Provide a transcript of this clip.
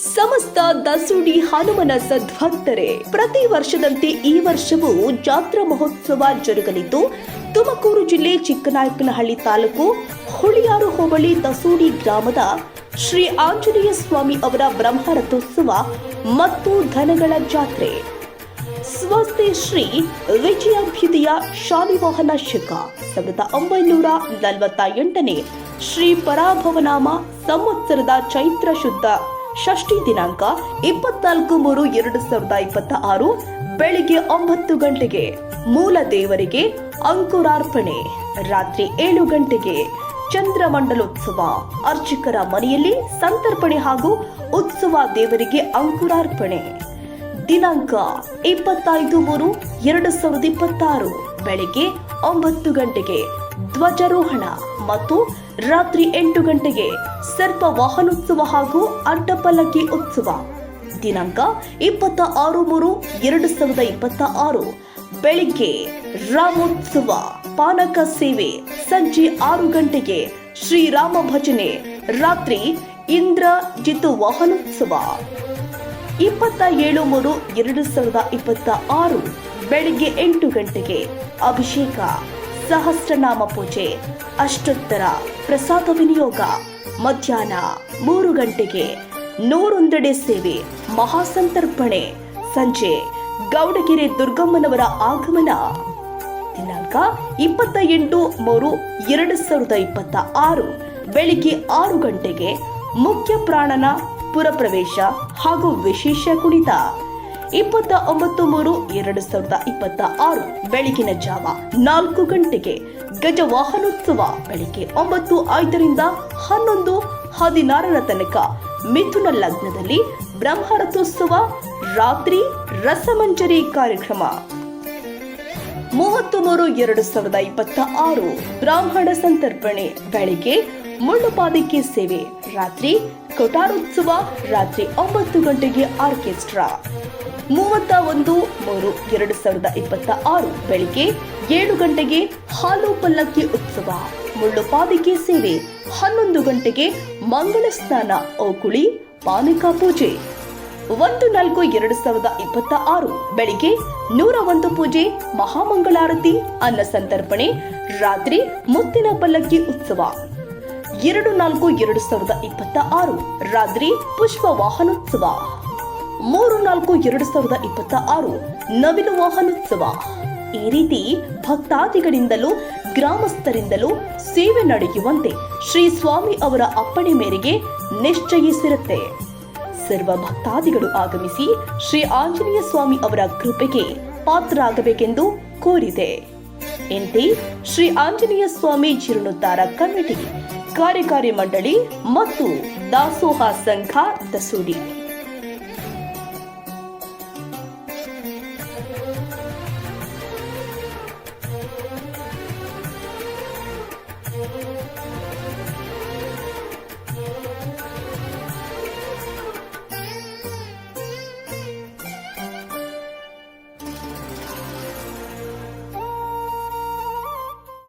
ಸಮಸ್ತ ದಸೂಡಿ ಹನುಮನ ಸದ್ಭಕ್ತರೇ, ಪ್ರತಿ ವರ್ಷದಂತೆ ಈ ವರ್ಷವೂ ಜಾತ್ರಾ ಮಹೋತ್ಸವ ಜರುಗಲಿದ್ದು, ತುಮಕೂರು ಜಿಲ್ಲೆ ಚಿಕ್ಕನಾಯಕನಹಳ್ಳಿ ತಾಲೂಕು ಹುಳಿಯಾರು ಹೋಬಳಿ ದಸೂಡಿ ಗ್ರಾಮದ ಶ್ರೀ ಆಂಜನೇಯ ಸ್ವಾಮಿ ಅವರ ಬ್ರಹ್ಮರಥೋತ್ಸವ ಮತ್ತು ಧನಗಳ ಜಾತ್ರೆ ಸ್ವಸ್ತಿ ಶ್ರೀ ವಿಜಯಾಭ್ಯುದಯ ಶಾಲಿವಾಹನ ಶಕ 1948ನೇ ಶ್ರೀ ಪರಾಭವನಾಮ ಸಂವತ್ಸರದ ಚೈತ್ರ ಶುದ್ಧ ಷಷ್ಠಿ ದಿನಾಂಕ 24/3/2026 ಬೆಳಿಗ್ಗೆ 9 ಗಂಟೆಗೆ ಮೂಲ ದೇವರಿಗೆ ಅಂಕುರಾರ್ಪಣೆ, ರಾತ್ರಿ 7 ಗಂಟೆಗೆ ಚಂದ್ರಮಂಡಲೋತ್ಸವ, ಅರ್ಚಕರ ಮನೆಯಲ್ಲಿ ಸಂತರ್ಪಣೆ ಹಾಗೂ ಉತ್ಸವ ದೇವರಿಗೆ ಅಂಕುರಾರ್ಪಣೆ. ದಿನಾಂಕ 25/3/2026 ಬೆಳಿಗ್ಗೆ 9 ಗಂಟೆಗೆ ಧ್ವಜಾರೋಹಣ ಮತ್ತು ರಾತ್ರಿ 8 ಗಂಟೆಗೆ ಸರ್ಪ ವಾಹನೋತ್ಸವ ಹಾಗೂ ಅಡ್ಡಪಲ್ಲಕ್ಕಿ ಉತ್ಸವ. ದಿನಾಂಕ 26/3/2026 ಬೆಳಿಗ್ಗೆ ರಾಮೋತ್ಸವ, ಪಾನಕ ಸೇವೆ, ಸಂಜೆ 6 ಗಂಟೆಗೆ ಶ್ರೀರಾಮ ಭಜನೆ, ರಾತ್ರಿ ಇಂದ್ರಜಿತು ವಾಹನೋತ್ಸವ. 27/3/2026 ಬೆಳಿಗ್ಗೆ 8 ಗಂಟೆಗೆ ಅಭಿಷೇಕ, ಸಹಸ್ರನಾಮ ಪೂಜೆ, ಅಷ್ಟೋತ್ತರ ಪ್ರಸಾದ ವಿನಿಯೋಗ. ಮಧ್ಯಾಹ್ನ 3 ಗಂಟೆಗೆ ನೂರೊಂದೆಡೆ ಸೇವೆ, ಮಹಾಸಂತರ್ಪಣೆ. ಸಂಜೆ ಗೌಡಗೆರೆ ದುರ್ಗಮ್ಮನವರ ಆಗಮನ. ದಿನಾಂಕ 28/3/2026 ಬೆಳಿಗ್ಗೆ 6 ಗಂಟೆಗೆ ಮುಖ್ಯ ಪ್ರಾಣನ ಪುರಪ್ರವೇಶ ಹಾಗೂ ವಿಶೇಷ ಕುಣಿತ. 29/3/2026 ಬೆಳಗಿನ ಜಾವ 4 ಗಂಟೆಗೆ ಗಜವಾಹನೋತ್ಸವ. ಬೆಳಿಗ್ಗೆ 9:05ರಿಂದ 11:16 ತನಕ ಮಿಥುನ ಲಗ್ನದಲ್ಲಿ ಬ್ರಹ್ಮರಥೋತ್ಸವ, ರಾತ್ರಿ ರಸಮಂಜರಿ ಕಾರ್ಯಕ್ರಮ. 30/3/2026 ಬ್ರಾಹ್ಮಣ ಸಂತರ್ಪಣೆ, ಬೆಳಿಗ್ಗೆ ಮುಳ್ಳುಪಾದಿಕೆ ಸೇವೆ, ರಾತ್ರಿ ಕೊಠಾರೋತ್ಸವ, ರಾತ್ರಿ 9 ಗಂಟೆಗೆ ಆರ್ಕೆಸ್ಟ್ರಾ. 31/3/2026 ಬೆಳಿಗ್ಗೆ 7 ಗಂಟೆಗೆ ಹಾಲು ಪಲ್ಲಕ್ಕಿ ಉತ್ಸವ, ಮುಳ್ಳುಪಾದಿಕೆ ಸೇವೆ, 11 ಗಂಟೆಗೆ ಮಂಗಳ ಸ್ನಾನ, ಓಕುಳಿ, ಪಾನಕ ಪೂಜೆ. 1/4/2026 ಬೆಳಿಗ್ಗೆ 101 ಪೂಜೆ, ಮಹಾಮಂಗಳಾರತಿ, ಅನ್ನ ಸಂತರ್ಪಣೆ, ರಾತ್ರಿ ಮುತ್ತಿನ ಪಲ್ಲಕ್ಕಿ ಉತ್ಸವ. 2/4/2026 ರಾತ್ರಿ ಪುಷ್ಪ ವಾಹನೋತ್ಸವ. 3/4/2026 ನವಿಲು ವಾಹನೋತ್ಸವ. ಈ ರೀತಿ ಭಕ್ತಾದಿಗಳಿಂದಲೂ ಗ್ರಾಮಸ್ಥರಿಂದಲೂ ಸೇವೆ ನಡೆಯುವಂತೆ ಶ್ರೀ ಸ್ವಾಮಿ ಅವರ ಅಪ್ಪಣೆ ಮೇರೆಗೆ ನಿಶ್ಚಯಿಸಿರುತ್ತೆ. ಸರ್ವ ಭಕ್ತಾದಿಗಳು ಆಗಮಿಸಿ ಶ್ರೀ ಆಂಜನೇಯ ಸ್ವಾಮಿ ಅವರ ಕೃಪೆಗೆ ಪಾತ್ರರಾಗಬೇಕೆಂದು ಕೋರಿದೆ. ಎಂತೆ ಶ್ರೀ ಆಂಜನೇಯ ಸ್ವಾಮಿ ಜೀರ್ಣೋದ್ಧಾರ ಕಮಿಟಿ, ಕಾರ್ಯಕಾರಿ ಮಂಡಳಿ ಮತ್ತು ದಾಸೋಹ ಸಂಘ ದಸೂಡಿ.